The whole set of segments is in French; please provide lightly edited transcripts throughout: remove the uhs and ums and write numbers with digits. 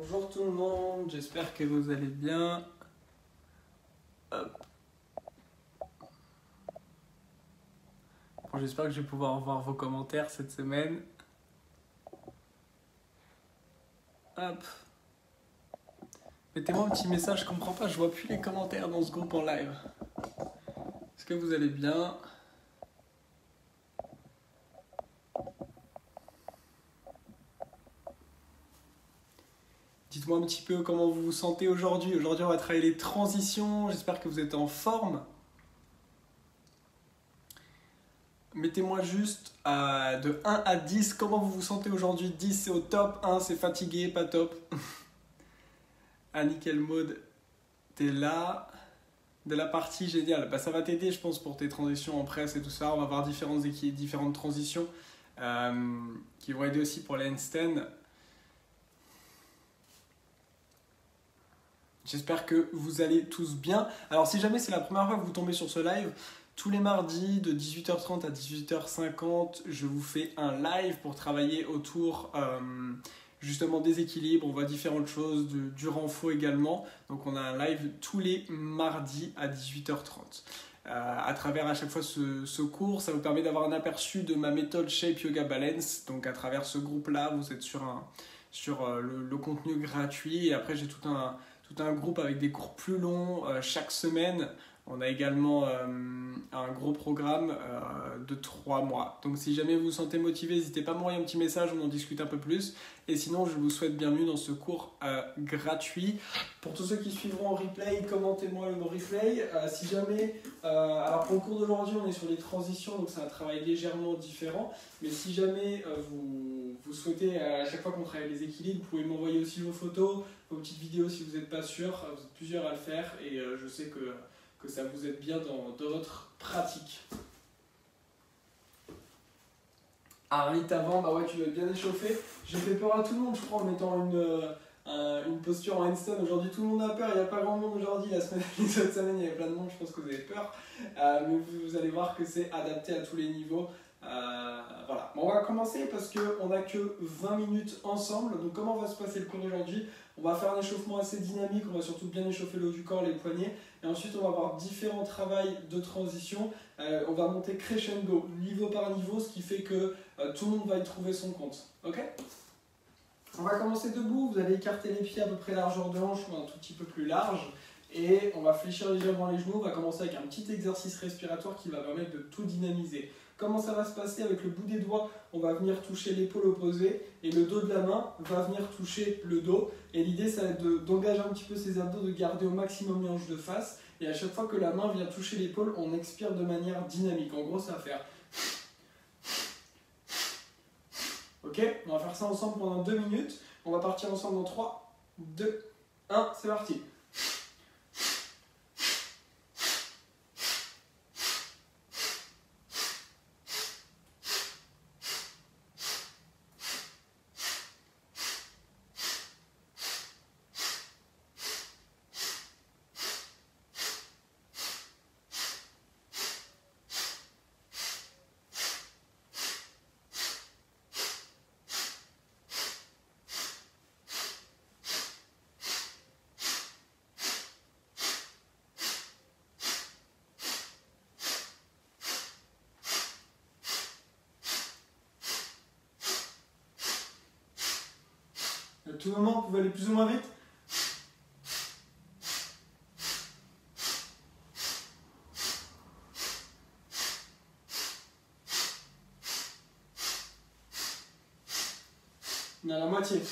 Bonjour tout le monde, j'espère que vous allez bien. Hop. Bon, j'espère que je vais pouvoir voir vos commentaires cette semaine. Hop. Mettez-moi un petit message, je comprends pas, je vois plus les commentaires dans ce groupe en live. Est-ce que vous allez bien? Dites-moi un petit peu comment vous vous sentez aujourd'hui. Aujourd'hui, on va travailler les transitions. J'espère que vous êtes en forme. Mettez-moi juste de 1 à 10 comment vous vous sentez aujourd'hui. 10 c'est au top, 1 c'est fatigué, pas top. Ah nickel mode, t'es là. De la partie géniale, bah, ça va t'aider je pense pour tes transitions en presse et tout ça. On va voir différentes transitions qui vont aider aussi pour les handstands. J'espère que vous allez tous bien. Alors si jamais c'est la première fois que vous tombez sur ce live, tous les mardis de 18h30 à 18h50, je vous fais un live pour travailler autour justement des équilibres. On voit différentes choses, du renfort également. Donc on a un live tous les mardis à 18h30. À travers à chaque fois ce cours, ça vous permet d'avoir un aperçu de ma méthode Shape Yoga Balance. Donc à travers ce groupe-là, vous êtes sur le contenu gratuit. Et après j'ai tout un groupe avec des cours plus longs chaque semaine. On a également un gros programme de 3 mois. Donc si jamais vous vous sentez motivé, n'hésitez pas à m'envoyer un petit message, on en discute un peu plus. Et sinon, je vous souhaite bienvenue dans ce cours gratuit. Pour tous ceux qui suivront en replay, commentez-moi le replay. Si jamais, alors pour le cours d'aujourd'hui, on est sur les transitions, donc c'est un travail légèrement différent. Mais si jamais vous souhaitez, à chaque fois qu'on travaille les équilibres, vous pouvez m'envoyer aussi vos photos, vos petites vidéos si vous n'êtes pas sûr. Vous êtes plusieurs à le faire et je sais que ça vous aide bien dans votre pratique. Arlette avant, bah ouais, tu dois être bien échauffé. J'ai fait peur à tout le monde, je crois, en mettant une posture en handstand. Aujourd'hui, tout le monde a peur. Il n'y a pas grand monde aujourd'hui. Les autres semaines, il y avait plein de monde. Je pense que vous avez peur. Mais vous allez voir que c'est adapté à tous les niveaux. Voilà. Bon, on va commencer parce qu'on n'a que 20 minutes ensemble. Donc, comment va se passer le cours d'aujourd'hui? On va faire un échauffement assez dynamique. On va surtout bien échauffer le haut du corps, les poignets. Et ensuite, on va avoir différents travaux de transition. On va monter crescendo, niveau par niveau, ce qui fait que tout le monde va y trouver son compte. Ok? On va commencer debout. Vous allez écarter les pieds à peu près largeur de hanche ou un tout petit peu plus large. Et on va fléchir légèrement les genoux. On va commencer avec un petit exercice respiratoire qui va permettre de tout dynamiser. Comment ça va se passer? Avec le bout des doigts, on va venir toucher l'épaule opposée et le dos de la main va venir toucher le dos. Et l'idée, ça va être d'engager un petit peu ses abdos, de garder au maximum les hanches de face. Et à chaque fois que la main vient toucher l'épaule, on expire de manière dynamique. En gros, ça va faire... Ok, on va faire ça ensemble pendant 2 minutes. On va partir ensemble dans 3, 2, 1, c'est parti. À tout moment, vous pouvez aller plus ou moins vite. On est à la moitié.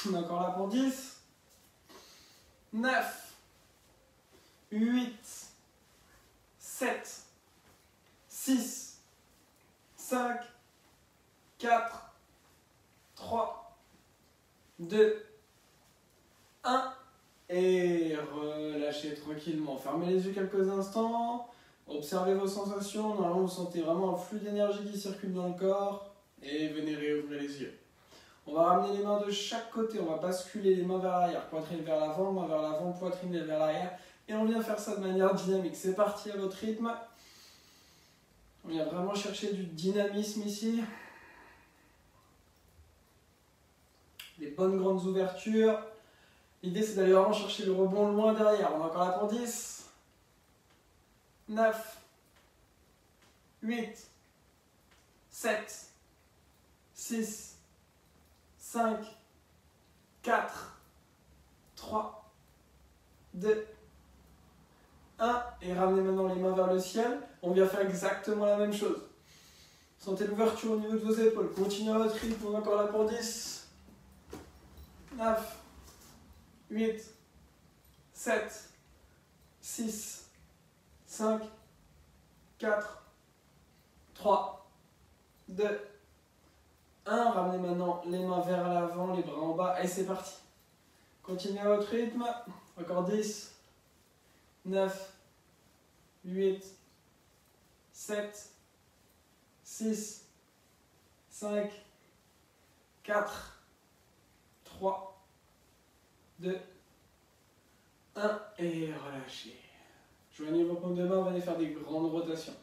On est encore là pour 10, 9, 8, 7, 6, 5, 4, 3, 2, 1. Et relâchez tranquillement. tranquillement. Fermez les yeux quelques instants. Observez vos sensations. Normalement, vous sentez vraiment un flux d'énergie qui circule dans le corps. Et venez réouvrir les yeux. On va ramener les mains de chaque côté. On va basculer les mains vers l'arrière. Poitrine vers l'avant, main vers l'avant, poitrine vers l'arrière. Et on vient faire ça de manière dynamique. C'est parti à votre rythme. On vient vraiment chercher du dynamisme ici. Des bonnes grandes ouvertures. L'idée, c'est d'aller vraiment chercher le rebond loin derrière. On a encore là pour 10, 9, 8, 7, 6, 5, 4, 3, 2, 1. Et ramenez maintenant les mains vers le ciel. On vient faire exactement la même chose. Sentez l'ouverture au niveau de vos épaules. Continuez à votre rythme. On est encore là pour 10, 9, 8, 7, 6, 5, 4, 3, 2, 1. Ramenez maintenant les mains vers l'avant, les bras en bas et c'est parti. Continuez à votre rythme. Encore 10, 9, 8, 7, 6, 5, 4, 3, 2, 1 et relâchez. Joignez vos paumes de main, venez faire des grandes rotations.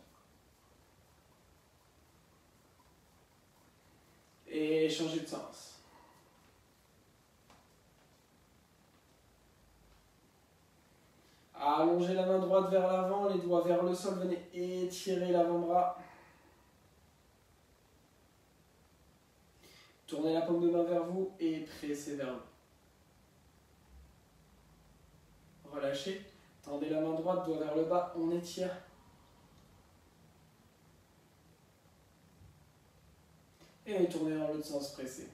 Et changez de sens. Allongez la main droite vers l'avant, les doigts vers le sol, venez étirer l'avant-bras. Tournez la paume de main vers vous et pressez vers vous. Relâchez, tendez la main droite, doigt vers le bas, on étire. Et tournez dans l'autre sens, pressez.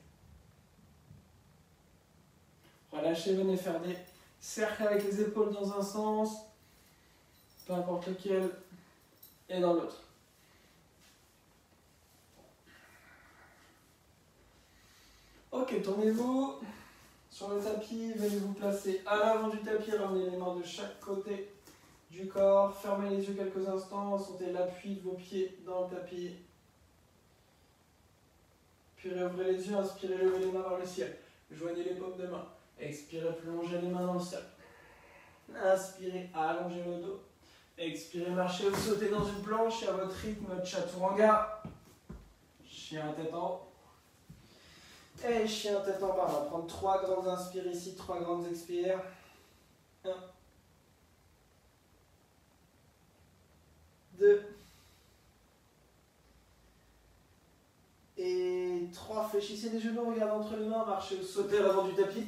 Relâchez, venez faire des cercles avec les épaules dans un sens, peu importe lequel, et dans l'autre. Ok, tournez-vous sur le tapis, venez vous placer à l'avant du tapis, ramenez les mains de chaque côté du corps, fermez les yeux quelques instants, sentez l'appui de vos pieds dans le tapis. Puis réouvrez les yeux, inspirez, levez les mains vers le ciel, joignez les paumes de main, expirez, plongez les mains dans le ciel. Inspirez, allongez le dos, expirez, marchez ou sautez dans une planche et à votre rythme, chaturanga, chien tête en haut. Et chien tête en bas, on va prendre 3 grandes inspires ici, 3 grandes expires. 1, 2 et 3. Fléchissez les genoux, regardez entre les mains, marchez ou sautez à l'avant du tapis.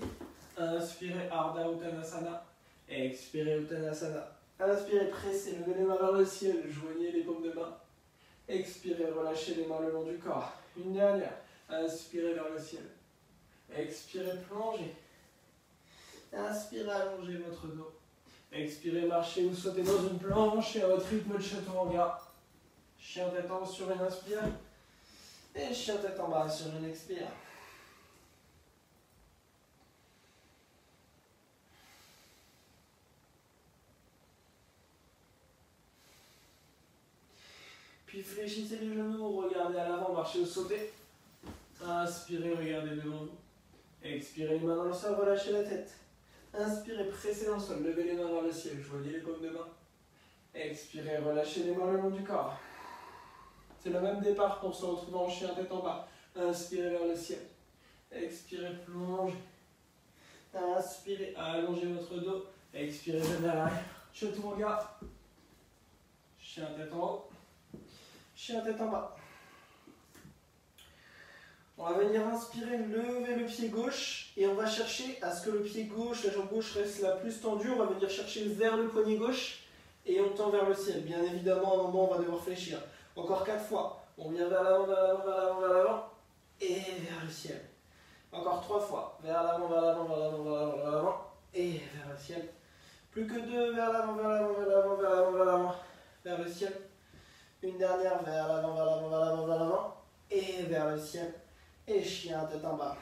Inspirez, Ardha Uttanasana. Expirez, Uttanasana. Inspirez, pressez, levez les mains vers le ciel, joignez les paumes de main. Expirez, relâchez les mains le long du corps. Une dernière. Inspirez vers le ciel. Expirez, plongez. Inspirez, allongez votre dos. Expirez, marchez ou sautez dans une planche et à votre rythme de chaturanga. Chien tête en haut sur une inspire. Et chien tête en bas sur une expire. Puis fléchissez les genoux, regardez à l'avant, marchez ou sautez. Inspirez, regardez devant vous. Expirez les mains dans le sol, relâchez la tête. Inspirez, pressez dans le sol, levez les mains vers le ciel, joignez les paumes de main. Expirez, relâchez les mains le long du corps. C'est le même départ pour se retrouver en chien tête en bas. Inspirez vers le ciel. Expirez, plongez. Inspirez, allongez votre dos. Expirez, venez à l'arrière. Chaturanga. Chien tête en haut. Chien tête en bas. On va venir inspirer, lever le pied gauche et on va chercher à ce que le pied gauche, la jambe gauche reste la plus tendue. On va venir chercher vers le poignet gauche et on tend vers le ciel. Bien évidemment, à un moment, on va devoir fléchir. Encore 4 fois. On vient vers l'avant, vers l'avant, vers l'avant, vers l'avant et vers le ciel. Encore 3 fois. Vers l'avant, vers l'avant, vers l'avant, vers l'avant, vers l'avant et vers le ciel. Plus que 2, vers l'avant, vers l'avant, vers l'avant, vers l'avant, vers l'avant, vers le ciel. Une dernière, vers l'avant, vers l'avant, vers l'avant, vers l'avant et vers le ciel. Et chien tête en bas.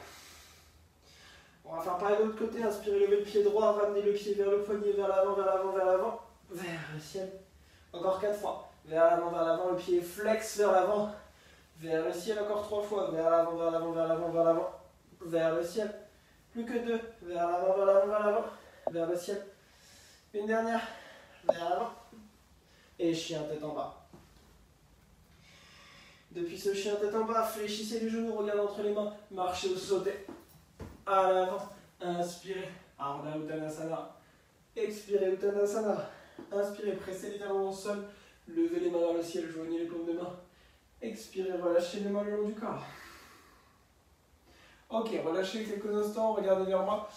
On va faire pareil de l'autre côté, inspirez, levez le pied droit, ramenez le pied vers le poignet, vers l'avant, vers l'avant, vers l'avant, vers le ciel. Encore 4 fois, vers l'avant, le pied flex vers l'avant, vers le ciel, encore 3 fois, vers l'avant, vers l'avant, vers l'avant, vers l'avant, vers le ciel. Plus que 2, vers l'avant, vers l'avant, vers l'avant, vers le ciel. Une dernière, vers l'avant, et chien tête en bas. Depuis ce chien tête en bas, fléchissez les genoux, regardez entre les mains, marchez ou sautez. À l'avant, inspirez, Ardha Uttanasana. Expirez, Uttanasana. Inspirez, pressez les talons au sol, levez les mains vers le ciel, joignez les paumes de main. Expirez, relâchez les mains le long du corps. Ok, relâchez quelques instants, regardez vers moi.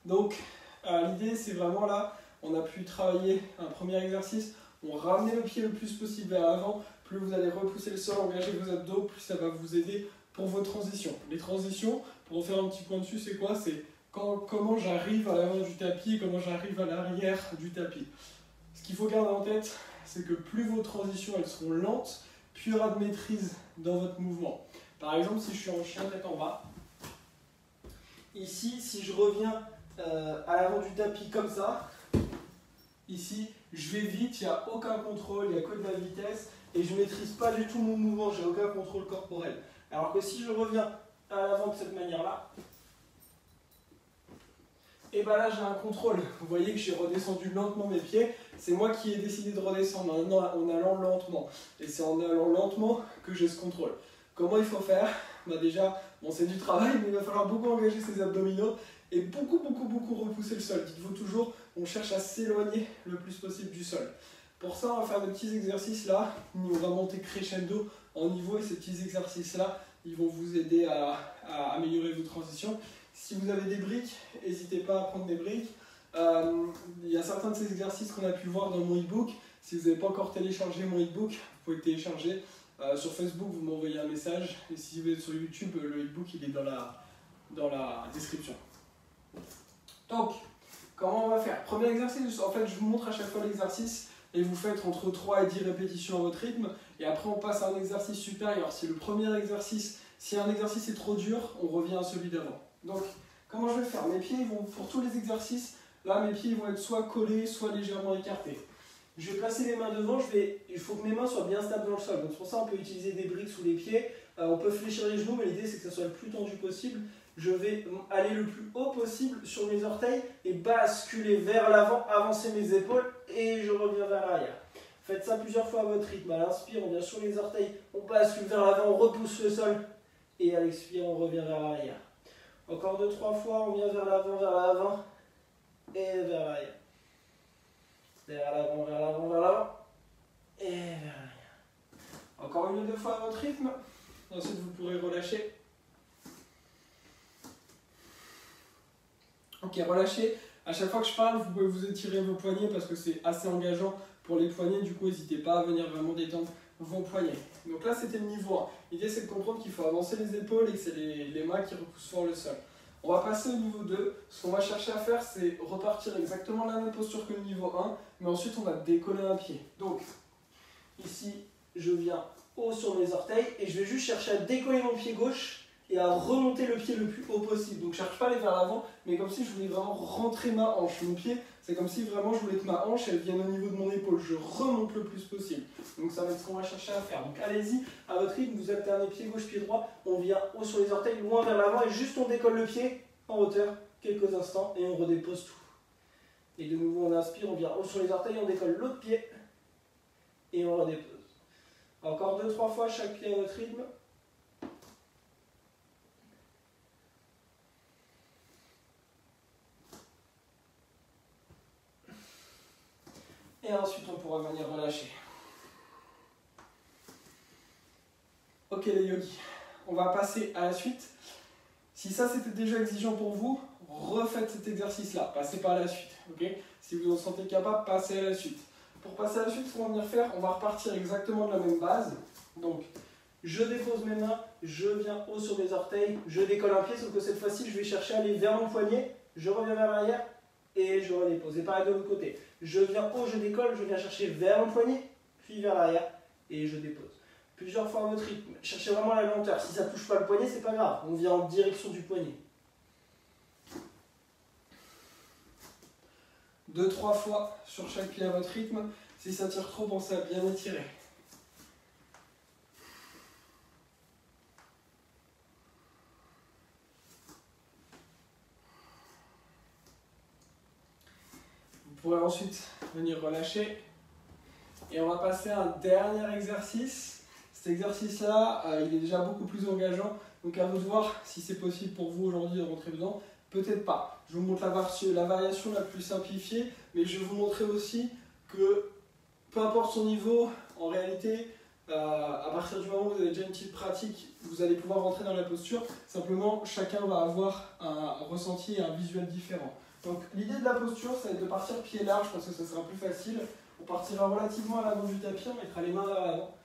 Donc, l'idée c'est vraiment là, on a pu travailler un premier exercice, on ramenait le pied le plus possible vers l'avant, plus vous allez repousser le sol, engager vos abdos, plus ça va vous aider pour vos transitions. Les transitions, pour en faire un petit point dessus, c'est quoi? C'est comment j'arrive à l'avant du tapis et comment j'arrive à l'arrière du tapis. Ce qu'il faut garder en tête, c'est que plus vos transitions elles seront lentes, plus il y aura de maîtrise dans votre mouvement. Par exemple, si je suis en chien tête en bas, ici, si je reviens à l'avant du tapis comme ça, ici, je vais vite, il n'y a aucun contrôle, il n'y a que de la vitesse et je ne maîtrise pas du tout mon mouvement, j'ai aucun contrôle corporel. Alors que si je reviens à l'avant de cette manière-là, et bien là j'ai un contrôle. Vous voyez que j'ai redescendu lentement mes pieds, c'est moi qui ai décidé de redescendre en allant lentement. Et c'est en allant lentement que j'ai ce contrôle. Comment il faut faire? Déjà, bon, c'est du travail, mais il va falloir beaucoup engager ses abdominaux et beaucoup repousser le sol. Dites-vous toujours, on cherche à s'éloigner le plus possible du sol. Pour ça, on va faire des petits exercices là, on va monter crescendo en niveau et ces petits exercices là, ils vont vous aider à améliorer vos transitions. Si vous avez des briques, n'hésitez pas à prendre des briques. Il y a certains de ces exercices qu'on a pu voir dans mon e-book. Si vous n'avez pas encore téléchargé mon e-book, vous pouvez le télécharger. Sur Facebook, vous m'envoyez un message. Et si vous êtes sur YouTube, le e-book il est dans la description. Donc, comment on va faire? Premier exercice, en fait, je vous montre à chaque fois l'exercice et vous faites entre 3 et 10 répétitions à votre rythme. Et après, on passe à un exercice supérieur. Si le premier exercice, si un exercice est trop dur, on revient à celui d'avant. Donc, comment je vais faire? Mes pieds vont, pour tous les exercices, là, mes pieds vont être soit collés, soit légèrement écartés. Je vais placer les mains devant, il faut que mes mains soient bien stables dans le sol. Donc pour ça, on peut utiliser des briques sous les pieds. On peut fléchir les genoux, mais l'idée, c'est que ça soit le plus tendu possible. Je vais aller le plus haut possible sur mes orteils et basculer vers l'avant, avancer mes épaules et je reviens vers l'arrière. Faites ça plusieurs fois à votre rythme. À l'inspire, on vient sur les orteils, on bascule vers l'avant, on repousse le sol et à l'expire, on revient vers l'arrière. Encore 2-3 fois, on vient vers l'avant et vers l'arrière. Vers l'avant, vers l'avant, vers l'avant et vers l'arrière. Encore 1 ou 2 fois à votre rythme. Ensuite, vous pourrez relâcher. Ok, relâchez. À chaque fois que je parle, vous pouvez vous étirer vos poignets parce que c'est assez engageant pour les poignets. Du coup, n'hésitez pas à venir vraiment détendre vos poignets. Donc là, c'était le niveau 1. L'idée, c'est de comprendre qu'il faut avancer les épaules et que c'est les mains qui repoussent fort le sol. On va passer au niveau 2. Ce qu'on va chercher à faire, c'est repartir exactement la même posture que le niveau 1, mais ensuite, on va décoller un pied. Donc, ici, je viens haut sur mes orteils et je vais juste chercher à décoller mon pied gauche et à remonter le pied le plus haut possible. Donc je ne cherche pas à aller vers l'avant, mais comme si je voulais vraiment rentrer ma hanche. Mon pied, c'est comme si vraiment je voulais que ma hanche elle vienne au niveau de mon épaule. Je remonte le plus possible. Donc ça va être ce qu'on va chercher à faire. Donc allez-y, à votre rythme, vous alternez pied gauche, pied droit. On vient haut sur les orteils, loin vers l'avant et juste on décolle le pied en hauteur quelques instants et on redépose tout. Et de nouveau on inspire, on vient haut sur les orteils, on décolle l'autre pied et on redépose. Encore 2-3 fois chaque pied à votre rythme. Et ensuite, on pourra venir relâcher. Ok les yogis, on va passer à la suite. Si ça c'était déjà exigeant pour vous, refaites cet exercice-là. Passez par la suite. Okay, si vous en sentez capable, passez à la suite. Pour passer à la suite, ce qu'on va venir faire, on va repartir exactement de la même base. Donc, je dépose mes mains, je viens haut sur mes orteils, je décolle un pied, sauf que cette fois-ci, je vais chercher à aller vers mon poignet, je reviens vers l'arrière et je redépose. Et pareil de l'autre côté. Je viens haut, je décolle, je viens chercher vers mon poignet, puis vers l'arrière et je dépose. Plusieurs fois à votre rythme. Cherchez vraiment la lenteur. Si ça ne touche pas le poignet, c'est pas grave. On vient en direction du poignet. 2-3 fois sur chaque pied à votre rythme. Si ça tire trop, pensez à bien étirer. Vous pourrez ensuite venir relâcher. Et on va passer à un dernier exercice. Cet exercice-là, il est déjà beaucoup plus engageant. Donc à vous de voir si c'est possible pour vous aujourd'hui de rentrer dedans. Peut-être pas. Je vous montre la variation la plus simplifiée, mais je vais vous montrer aussi que peu importe son niveau, en réalité, à partir du moment où vous avez déjà une petite pratique, vous allez pouvoir rentrer dans la posture. Simplement, chacun va avoir un ressenti et un visuel différent. Donc l'idée de la posture, ça va être de partir pied large parce que ça sera plus facile. On partira relativement à l'avant du tapis, on mettra les mains vers l'avant.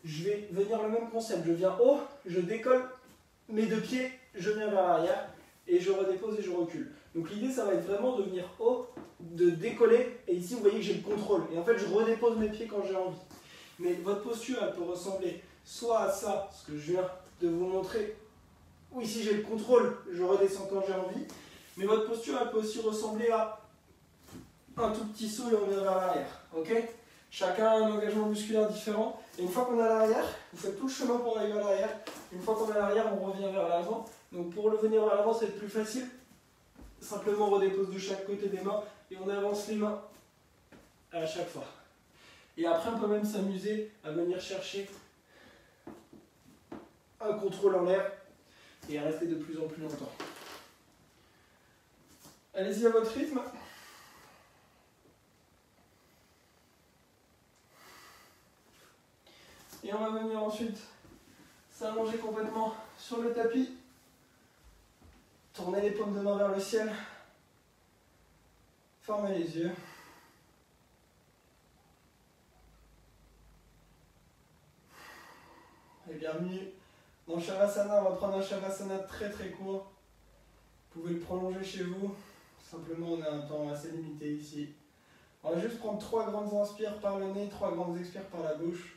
Je vais venir le même concept, je viens haut, je décolle mes deux pieds, je viens vers l'arrière et je redépose et je recule. Donc l'idée ça va être vraiment de venir haut, de décoller et ici vous voyez que j'ai le contrôle et en fait je redépose mes pieds quand j'ai envie. Mais votre posture elle peut ressembler soit à ça, ce que je viens de vous montrer, où ici j'ai le contrôle, je redescends quand j'ai envie, mais votre posture elle peut aussi ressembler à un tout petit saut et on vient vers l'arrière. Ok ? Chacun a un engagement musculaire différent. Et une fois qu'on est à l'arrière, vous faites tout le chemin pour arriver à l'arrière. Une fois qu'on est à l'arrière, on revient vers l'avant. Donc pour le venir vers l'avant, c'est plus facile. Simplement on redépose de chaque côté des mains et on avance les mains à chaque fois. Et après, on peut même s'amuser à venir chercher un contrôle en l'air et à rester de plus en plus longtemps. Allez-y à votre rythme. Et on va venir ensuite s'allonger complètement sur le tapis. Tourner les paumes de main vers le ciel. Fermez les yeux. Et bienvenue dans Shavasana. On va prendre un Shavasana très très court. Vous pouvez le prolonger chez vous. Simplement, on a un temps assez limité ici. On va juste prendre 3 grandes inspires par le nez, 3 grandes expires par la bouche.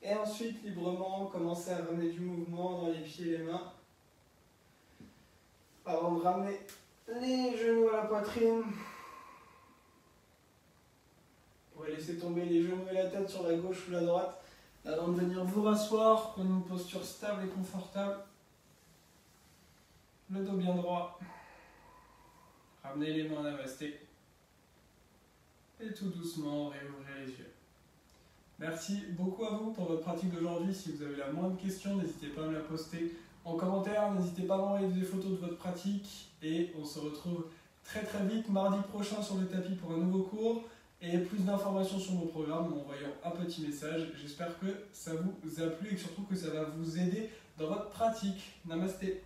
Et ensuite, librement, commencez à ramener du mouvement dans les pieds et les mains. Avant de ramener les genoux à la poitrine. Vous pouvez laisser tomber les genoux et la tête sur la gauche ou la droite. Avant de venir vous rasseoir, prenez une posture stable et confortable. Le dos bien droit. Ramenez les mains à namasté. Et tout doucement, réouvrez les yeux. Merci beaucoup à vous pour votre pratique d'aujourd'hui. Si vous avez la moindre question, n'hésitez pas à me la poster en commentaire. N'hésitez pas à m'envoyer des photos de votre pratique. Et on se retrouve très très vite mardi prochain sur le tapis pour un nouveau cours. Et plus d'informations sur mon programme en m'envoyant un petit message. J'espère que ça vous a plu et surtout que ça va vous aider dans votre pratique. Namasté.